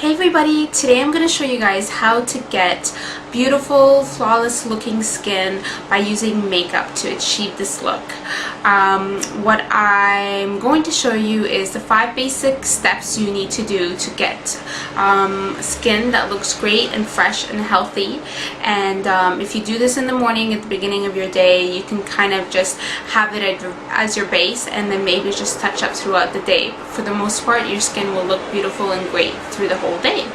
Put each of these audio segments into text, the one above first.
Hey everybody, today I'm going to show you guys how to get beautiful, flawless looking skin by using makeup to achieve this look. What I'm going to show you is the 5 basic steps you need to do to get skin that looks great and fresh and healthy. And if you do this in the morning at the beginning of your day, you can kind of just have it as your base and then maybe just touch up throughout the day. For the most part, your skin will look beautiful and great through the whole day.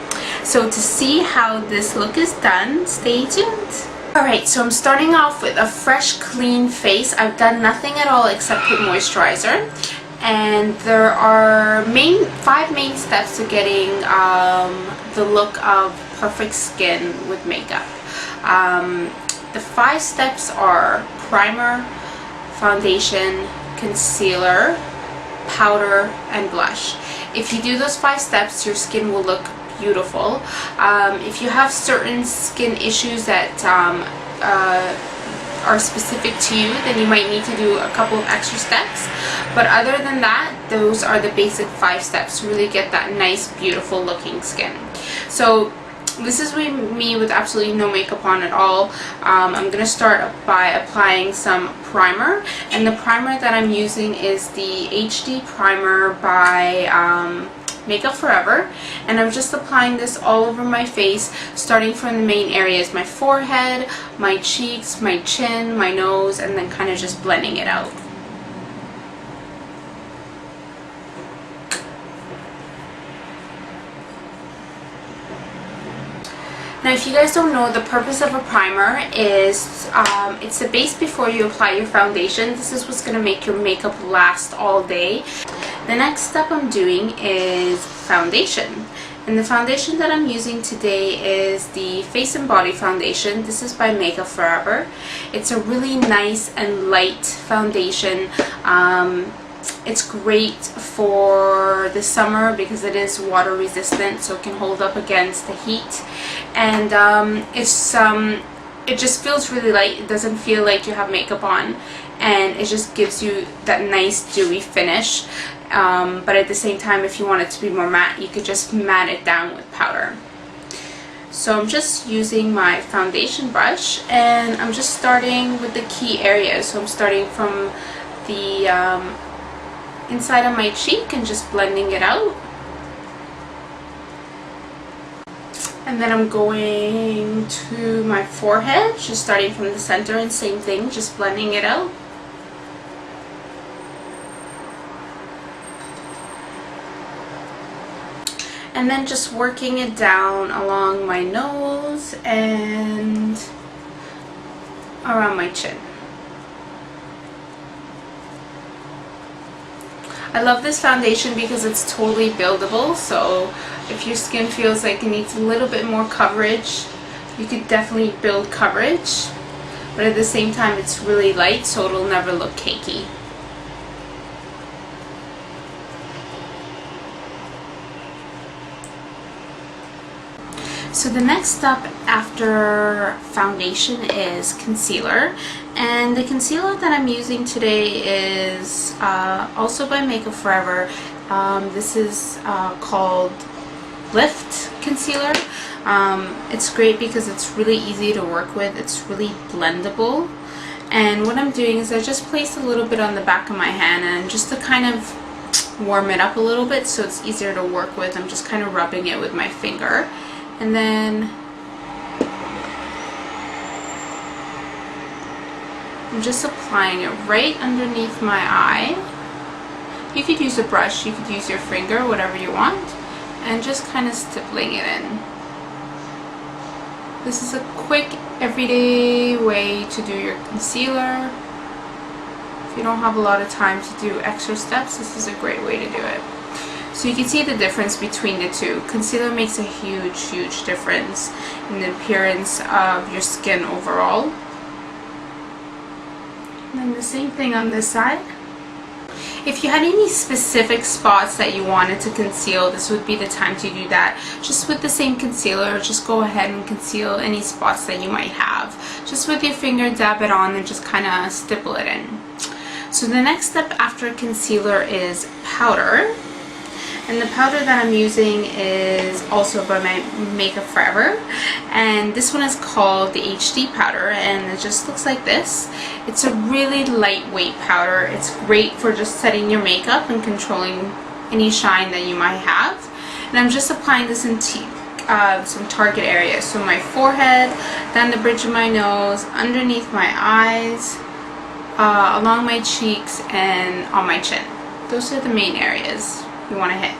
So to see how this look is done, stay tuned. Alright, so I'm starting off with a fresh, clean face. I've done nothing at all except put moisturizer. And there are 5 main steps to getting the look of perfect skin with makeup. The 5 steps are primer, foundation, concealer, powder, and blush. If you do those 5 steps, your skin will look beautiful. If you have certain skin issues that are specific to you, then you might need to do a couple of extra steps. But other than that, those are the basic 5 steps to really get that nice, beautiful looking skin. So this is me with absolutely no makeup on at all. I'm going to start by applying some primer, and the primer that I'm using is the HD primer by Makeup Forever, and I'm just applying this all over my face, starting from the main areas: my forehead, my cheeks, my chin, my nose, and then kind of just blending it out. Now, if you guys don't know, the purpose of a primer is it's a base before you apply your foundation. This is what's going to make your makeup last all day. The next step I'm doing is foundation. And the foundation that I'm using today is the Face and Body Foundation. This is by Makeup Forever. It's a really nice and light foundation. It's great for the summer because it is water resistant, so it can hold up against the heat. And it just feels really light. It doesn't feel like you have makeup on, and it just gives you that nice dewy finish. But at the same time, if you want it to be more matte, you could just matte it down with powder. So I'm just using my foundation brush, and I'm just starting with the key areas. So I'm starting from the inside of my cheek and just blending it out. And then I'm going to my forehead, just starting from the center, and same thing, just blending it out. And then just working it down along my nose and around my chin. I love this foundation because it's totally buildable, so if your skin feels like it needs a little bit more coverage, you could definitely build coverage, but at the same time it's really light, so it'll never look cakey. So the next step after foundation is concealer, and the concealer that I'm using today is also by Makeup Forever. This is called Lift Concealer. It's great because it's really easy to work with. It's really blendable. And what I'm doing is I just place a little bit on the back of my hand, and just to kind of warm it up a little bit so it's easier to work with, I'm just kind of rubbing it with my finger. And then I'm just applying it right underneath my eye. You could use a brush, you could use your finger, whatever you want, and just kind of stippling it in. This is a quick, everyday way to do your concealer. If you don't have a lot of time to do extra steps, this is a great way to do it. So you can see the difference between the two. Concealer makes a huge, huge difference in the appearance of your skin overall. And then the same thing on this side. If you had any specific spots that you wanted to conceal, this would be the time to do that. Just with the same concealer, just go ahead and conceal any spots that you might have. Just with your finger, dab it on and just kind of stipple it in. So the next step after concealer is powder. And the powder that I'm using is also by my Makeup Forever, and this one is called the HD powder, and it just looks like this. It's a really lightweight powder. It's great for just setting your makeup and controlling any shine that you might have. And I'm just applying this in some target areas, so my forehead, down the bridge of my nose, underneath my eyes, along my cheeks, and on my chin. Those are the main areas you want to hit.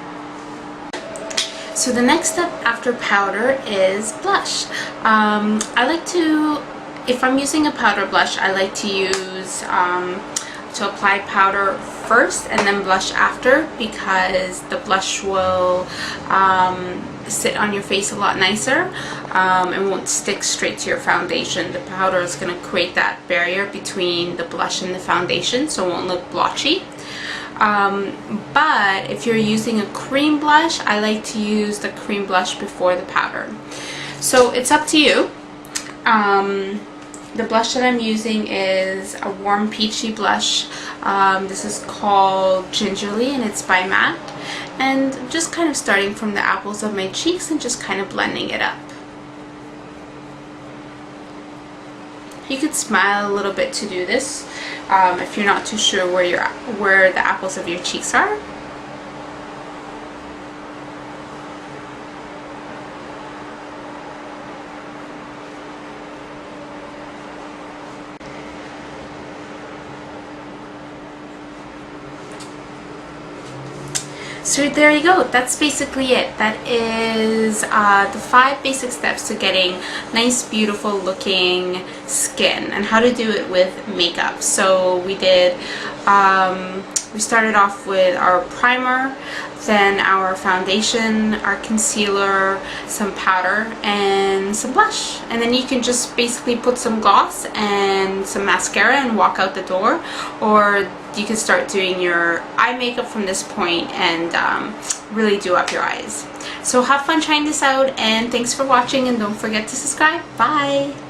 So the next step after powder is blush. I like to, if I'm using a powder blush, I like to use to apply powder first and then blush after, because the blush will sit on your face a lot nicer and won't stick straight to your foundation. The powder is going to create that barrier between the blush and the foundation, so it won't look blotchy. But if you're using a cream blush, I like to use the cream blush before the powder. So it's up to you. The blush that I'm using is a warm peachy blush. This is called Gingerly, and it's by MAC. And I'm just kind of starting from the apples of my cheeks and just kind of blending it up. You could smile a little bit to do this if you're not too sure where the apples of your cheeks are. So there you go. That's basically it. That is the 5 basic steps to getting nice, beautiful looking skin, and how to do it with makeup. So we did, we started off with our primer, then our foundation, our concealer, some powder, and some blush. And then you can just basically put some gloss and some mascara and walk out the door, or you can start doing your eye makeup from this point and really do up your eyes. So have fun trying this out, and thanks for watching, and don't forget to subscribe. Bye!